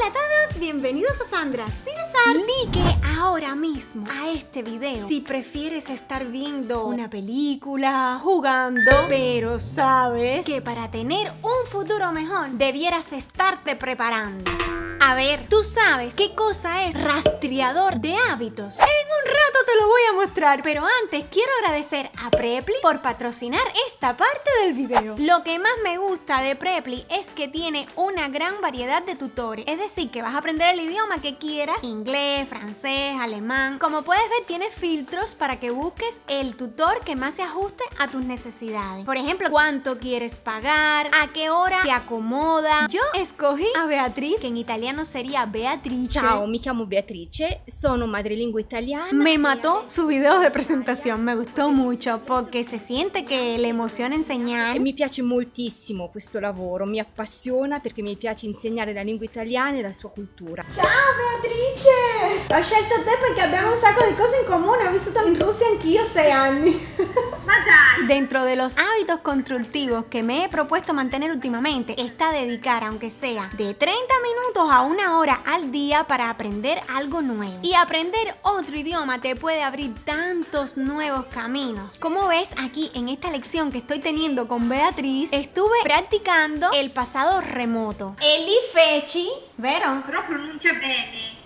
Hola a todos, bienvenidos a Sandra Cinesar. Like ahora mismo a este video si prefieres estar viendo una película, jugando, pero sabes que para tener un futuro mejor debieras estarte preparando. A ver, ¿tú sabes qué cosa es rastreador de hábitos? En un rato te lo voy a mostrar, pero antes quiero agradecer a Preply por patrocinar esta parte del video. Lo que más me gusta de Preply es que tiene una gran variedad de tutores, es decir, que vas a aprender el idioma que quieras, inglés, francés, alemán. Como puedes ver, tiene filtros para que busques el tutor que más se ajuste a tus necesidades. Por ejemplo, cuánto quieres pagar, a qué hora te acomoda. Yo escogí a Beatriz, que en italiano sería Beatrice. Ciao, mi chiamo Beatrice, sono madrelingua italiana. Me mató su video de presentación, me gustó mucho porque se siente che le emoziona insegnare. Mi piace moltissimo questo lavoro, mi appassiona perché mi piace insegnare la lingua italiana e la sua cultura. Ciao Beatrice! Ho scelto te perché abbiamo un sacco di cose in comune, ho vissuto in Russia anch'io 6 anni. Ma dai! Dentro de los hábitos constructivos que me he propuesto mantener últimamente está dedicar, aunque sea de 30 minutos a 1 hora al día para aprender algo nuevo. Y aprender otro idioma te puede abrir tantos nuevos caminos. Como ves aquí en esta lección que estoy teniendo con Beatriz, estuve practicando el pasado remoto. E li feci, vero? Però pronuncia bene.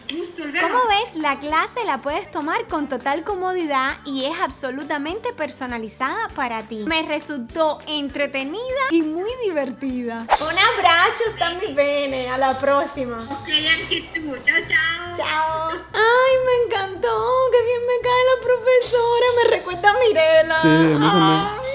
Giusto il vero? Como ves, la clase la puedes tomar con total comodidad y es absolutamente personalizada para ti. Me resultó entretenida y muy divertida. Un abbraccio, stammi bene, alla prossima. Ok, anche tu. Ciao ciao. Ciao. Ay, me encantó, qué bien me cae la profesora, me recuerda a Mirela. Sí, a mí también.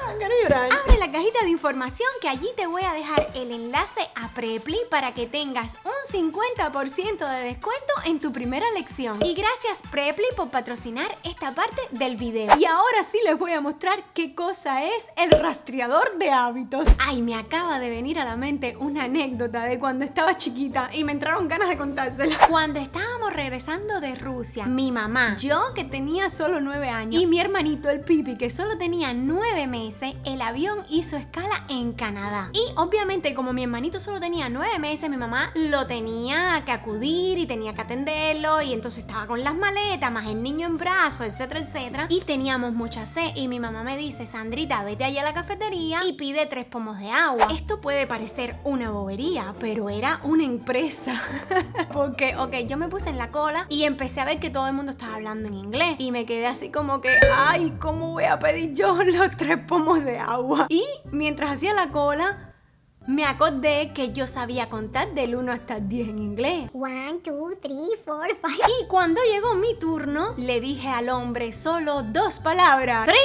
Ay, quiero llorar. Abre la cajita de información que allí te voy a dejar el enlace a Preply para que tengas un 50% de descuento en tu primera lección. Y gracias Preply por patrocinar esta parte del video. Y ahora sí les voy a mostrar qué cosa es el rastreador de hábitos. Ay, me acaba de venir a la mente una anécdota de cuando estaba chiquita y me entraron ganas de contársela. Cuando estábamos regresando de Rusia, mi mamá, yo que tenía solo 9 años y mi hermanito el Pipi que solo tenía 9 meses, el avión hizo escala en Canadá. Y obviamente como mi hermanito solo tenía 9 meses, mi mamá lo tenía que acudir y tenía que atenderlo y entonces estaba con las maletas, más el niño en brazos, etcétera, etcétera. Y teníamos mucha sed y mi mamá me dice: Sandrita, vete allá a la cafetería y pide 3 pomos de agua. Esto puede parecer una bobería, pero era una empresa. Porque, ok, yo me puse en la cola y empecé a ver que todo el mundo estaba hablando en inglés y me quedé así como que, ay, ¿cómo voy a pedir yo los 3 pomos de agua? Y mientras hacía la cola, me acordé que yo sabía contar del 1 hasta el 10 en inglés. 1, 2, 3, 4, 5. Y cuando llegó mi turno, le dije al hombre solo 2 palabras. 3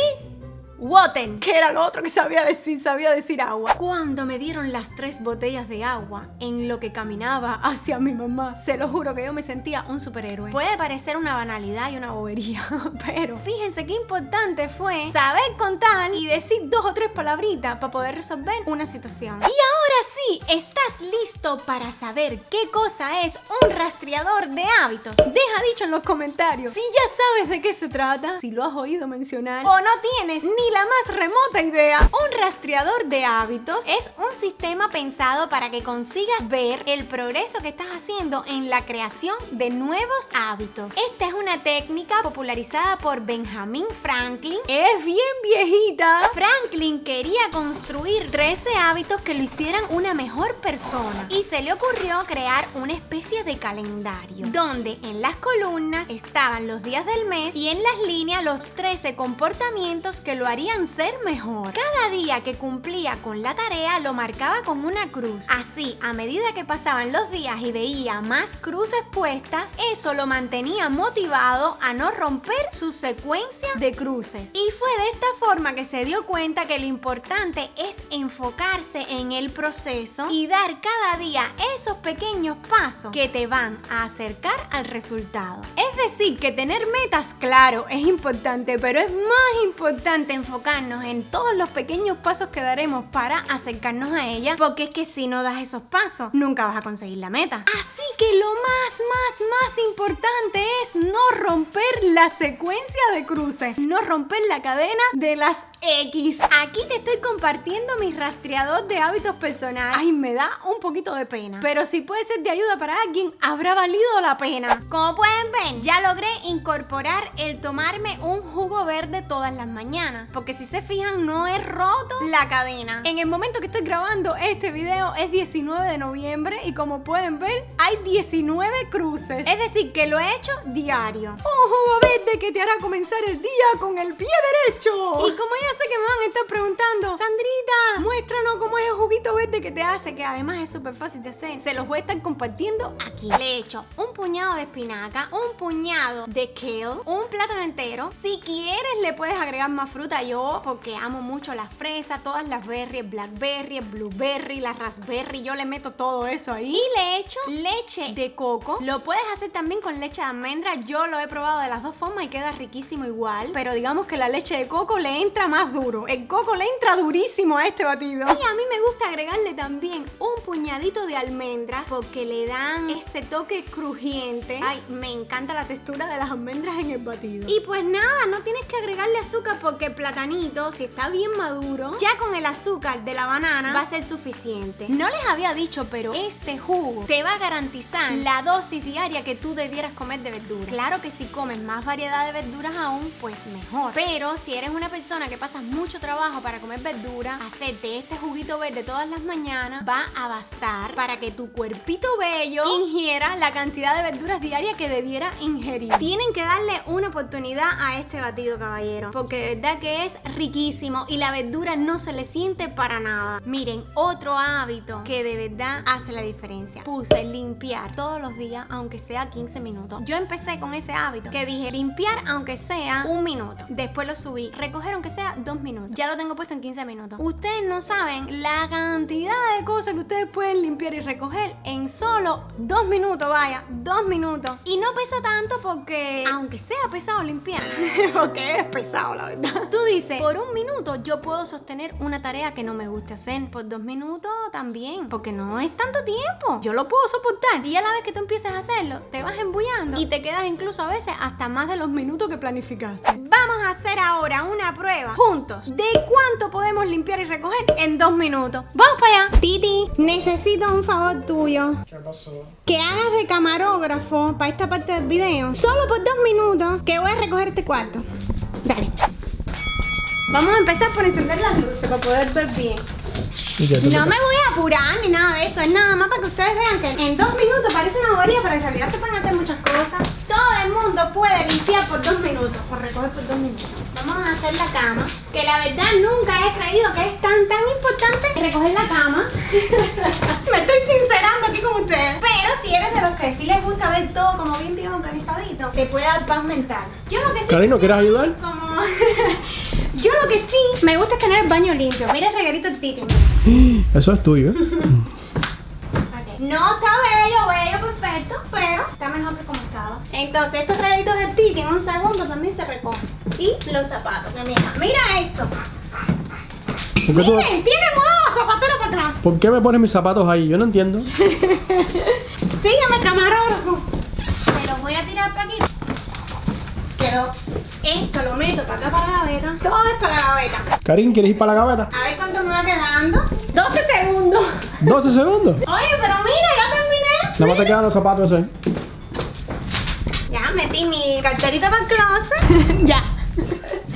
water, que era lo otro que sabía decir agua. Cuando me dieron las 3 botellas de agua en lo que caminaba hacia mi mamá, se lo juro que yo me sentía un superhéroe. Puede parecer una banalidad y una bobería, pero fíjense qué importante fue saber contar y decir 2 o 3 palabritas para poder resolver una situación. Y ahora sí, ¿estás listo para saber qué cosa es un rastreador de hábitos? Deja dicho en los comentarios si ya sabes de qué se trata, si lo has oído mencionar o no tienes ni la más remota idea. Un rastreador de hábitos es un sistema pensado para que consigas ver el progreso que estás haciendo en la creación de nuevos hábitos. Esta es una técnica popularizada por Benjamin Franklin. Es bien viejita. Franklin quería construir 13 hábitos que lo hicieran una mejor persona y se le ocurrió crear una especie de calendario donde en las columnas estaban los días del mes y en las líneas los 13 comportamientos que lo harían ser mejor. Cada día que cumplía con la tarea lo marcaba con una cruz. Así, a medida que pasaban los días y veía más cruces puestas, eso lo mantenía motivado a no romper su secuencia de cruces. Y fue de esta forma que se dio cuenta que lo importante es enfocarse en el proceso y dar cada día esos pequeños pasos que te van a acercar al resultado. Es decir, que tener metas, claro, es importante, pero es más importante enfocarnos en todos los pequeños pasos que daremos para acercarnos a ella, porque es que si no das esos pasos, nunca vas a conseguir la meta. Así que lo más importante es no romper la secuencia de cruces, no romper la cadena de las X. Aquí te estoy compartiendo mi rastreador de hábitos personales. Ay, me da un poquito de pena. Pero si puede ser de ayuda para alguien, habrá valido la pena. Como pueden ver, ya logré incorporar el tomarme un jugo verde todas las mañanas. Porque si se fijan, no he roto la cadena. En el momento que estoy grabando este video es 19 de noviembre y como pueden ver, hay 19 cruces. Es decir, que lo he hecho diario. Un jugo verde que te hará comenzar el día con el pie derecho. Y como ya sé que me van a estar preguntando, Sandrita, muéstranos cómo es el juguito verde que te hace, que además es súper fácil de hacer, se los voy a estar compartiendo aquí. Le he hecho un puñado de espinaca, un puñado de kale, un plátano entero. Si quieres le puedes agregar más fruta, yo porque amo mucho la fresa, todas las berries, el blackberry, el blueberry, la raspberry, yo le meto todo eso ahí. Y le he hecho leche de coco. Lo puedes hacer también con leche de almendra, yo lo he probado de las dos formas y queda riquísimo igual, pero digamos que la leche de coco le entra más duro. El coco le entra durísimo a este batido. Y a mí me gusta agregarle también un puñadito de almendras porque le dan ese toque crujiente. Ay, me encanta la textura de las almendras en el batido. Y pues nada, no tienes que agregarle azúcar porque el platanito, si está bien maduro, ya con el azúcar de la banana va a ser suficiente. No les había dicho, pero este jugo te va a garantizar la dosis diaria que tú debieras comer de verduras. Claro que si comes más variedad de verduras aún, pues mejor. Pero si eres una persona que pasas mucho trabajo para comer verduras, hacerte este juguito verde todas las mañanas va a bastar para que tu cuerpito bello ingiera la cantidad de verduras diarias que debiera ingerir. Tienen que darle una oportunidad a este batido, caballero, porque de verdad que es riquísimo y la verdura no se le siente para nada. Miren, otro hábito que de verdad hace la diferencia. Puse limpiar todos los días, aunque sea 15 minutos. Yo empecé con ese hábito que dije limpiar aunque sea 1 minuto. Después lo subí, recoger aunque sea 2 minutos. Ya lo tengo puesto en 15 minutos. Ustedes no saben la cantidad de cosas que ustedes pueden limpiar y recoger en solo 2 minutos, vaya, 2 minutos. Y no pesa tanto porque, aunque sea pesado limpiar, porque es pesado la verdad. Tú dices, por 1 minuto yo puedo sostener una tarea que no me guste hacer. Por 2 minutos también, porque no es tanto tiempo. Yo lo puedo soportar. Y a la vez que tú empieces a hacerlo, te vas embullando y te quedas incluso a veces hasta más de los minutos que planificaste. Vamos a hacer ahora una prueba juntos de cuánto podemos limpiar y recoger en 2 minutos. ¡Vamos para allá! Titi, necesito un favor tuyo. ¿Qué pasó? Que hagas de camarógrafo para esta parte del video. Solo por 2 minutos que voy a recoger este cuarto. Dale. Vamos a empezar por encender las luces para poder ver bien. No me voy a apurar ni nada de eso. Es nada más para que ustedes vean que en 2 minutos parece una bobería, pero en realidad se pueden hacer muchas cosas. Todo el mundo puede limpiar por 2 minutos, por recoger por 2 minutos. Vamos a hacer la cama, que la verdad nunca he creído que es tan importante recoger la cama. Me estoy sincerando aquí con ustedes. Pero si eres de los que sí les gusta ver todo como bien organizadito, te puede dar paz mental. Yo lo que sí... Karina, ¿quieres ayudar? Como... Yo lo que sí me gusta es tener el baño limpio. Mira el reguerito del Titi. Eso es tuyo, ¿eh? Okay. No está bello, perfecto, pero está mejor que como estaba. Entonces estos regueritos del Titi en un segundo también se recogen. Y los zapatos, que mira esto. Miren, tiene modo zapatero para atrás. ¿Por qué me pones mis zapatos ahí? Yo no entiendo. Sígueme, camarógrafo. Me los voy a tirar para aquí. Quedó. Esto lo meto para acá, para la gaveta. Todo es para la gaveta. Karin, ¿quieres ir para la gaveta? A ver cuánto me va quedando. 12 segundos. ¿12 segundos? Oye, pero mira, ya terminé. Nada más te quedan los zapatos esos. Ya metí mi carterita para el closet. Ya.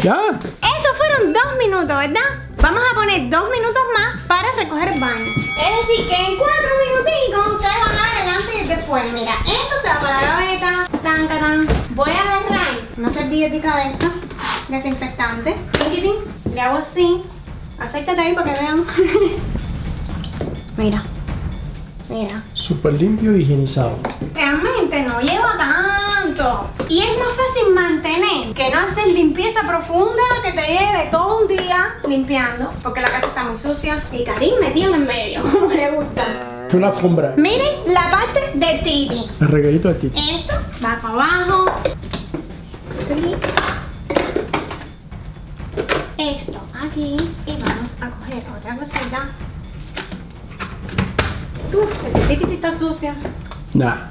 ¿Ya? Eso fueron 2 minutos, ¿verdad? Vamos a poner 2 minutos más para recoger el baño. Es decir, que en 4 minuticos ustedes van a ver el antes y el después. Mira, esto se va para la gaveta. Tan, tan. Voy a agarrar una servilletica de esto, desinfectante. Le hago así. Acércate ahí para que vean. Mira. Mira. Súper limpio y higienizado. Realmente no lleva tanto. Y es más fácil mantener que no hacer limpieza profunda que te lleve todo un día limpiando. Porque la casa está muy sucia. Y Karin metido en el medio. Como le gusta. Una alfombra. Miren la parte de Titi. El reguerito de Titi. Esto va para abajo. Esto aquí. Y vamos a coger otra cosita. Uf, que Titi sí está sucia. Nah.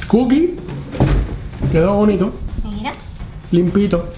Cookie. Quedó bonito. Mira. Limpito.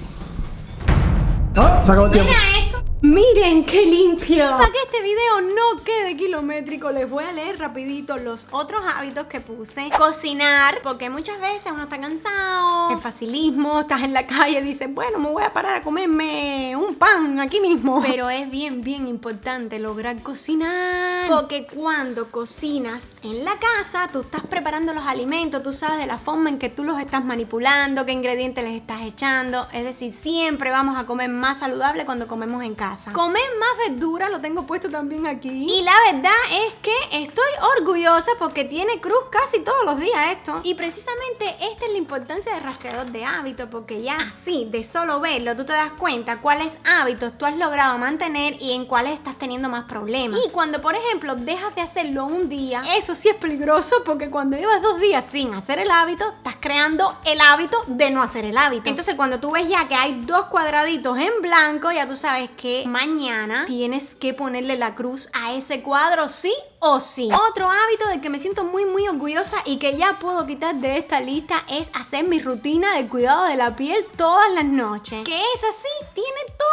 Oh, se acabó el tiempo. Mira esto. Miren qué limpio. Para que este video no quede kilométrico, les voy a leer rapidito los otros hábitos que puse. Cocinar, porque muchas veces uno está cansado, el facilismo, estás en la calle, dices, bueno, me voy a parar a comerme un pan aquí mismo. Pero es bien importante lograr cocinar, porque cuando cocinas en la casa, tú estás preparando los alimentos, tú sabes de la forma en que tú los estás manipulando, qué ingredientes les estás echando. Es decir, siempre vamos a comer más saludable cuando comemos en casa. Comer más verdura, lo tengo puesto también aquí. Y la verdad es que estoy orgullosa porque tiene cruz casi todos los días esto. Y precisamente esta es la importancia del rastreador de hábitos, porque ya así, de solo verlo, tú te das cuenta cuáles hábitos tú has logrado mantener y en cuáles estás teniendo más problemas. Y cuando, por ejemplo, dejas de hacerlo un día, eso sí es peligroso, porque cuando llevas 2 días sin hacer el hábito, estás creando el hábito de no hacer el hábito. Entonces, cuando tú ves ya que hay 2 cuadraditos en blanco, ya tú sabes que mañana tienes que ponerle la cruz a ese cuadro sí o sí. Otro hábito del que me siento muy orgullosa y que ya puedo quitar de esta lista es hacer mi rutina de cuidado de la piel todas las noches. Que esa sí tiene todas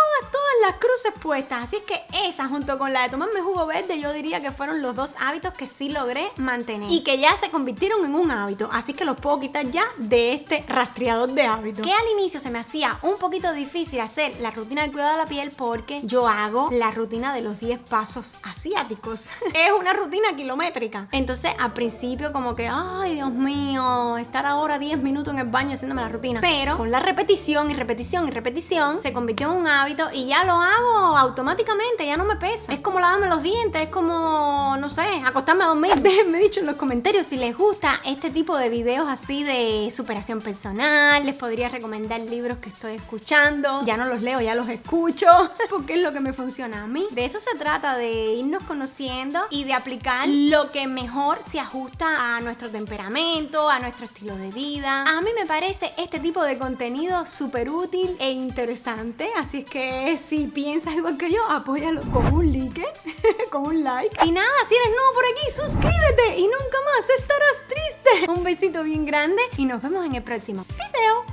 las cruces puestas. Así es que esa, junto con la de tomarme jugo verde, yo diría que fueron los 2 hábitos que sí logré mantener y que ya se convirtieron en un hábito. Así que los puedo quitar ya de este rastreador de hábitos. Que al inicio se me hacía un poquito difícil hacer la rutina de cuidado de la piel porque yo hago la rutina de los 10 pasos asiáticos. Es una rutina kilométrica. Entonces al principio como que, ay Dios mío, estar ahora 10 minutos en el baño haciéndome la rutina. Pero con la repetición y repetición se convirtió en un hábito y ya lo hago automáticamente, ya no me pesa. Es como lavarme los dientes, es como, no sé, acostarme a dormir. Déjenme dicho en los comentarios si les gusta este tipo de videos así de superación personal. Les podría recomendar libros que estoy escuchando. Ya no los leo, ya los escucho porque es lo que me funciona a mí. De eso se trata, de irnos conociendo y de aplicar lo que mejor se ajusta a nuestro temperamento, a nuestro estilo de vida. A mí me parece este tipo de contenido súper útil e interesante, así es que si piensas igual que yo, apóyalo con un like, con un like. Y nada, si eres nuevo por aquí, suscríbete y nunca más estarás triste. Un besito bien grande y nos vemos en el próximo video.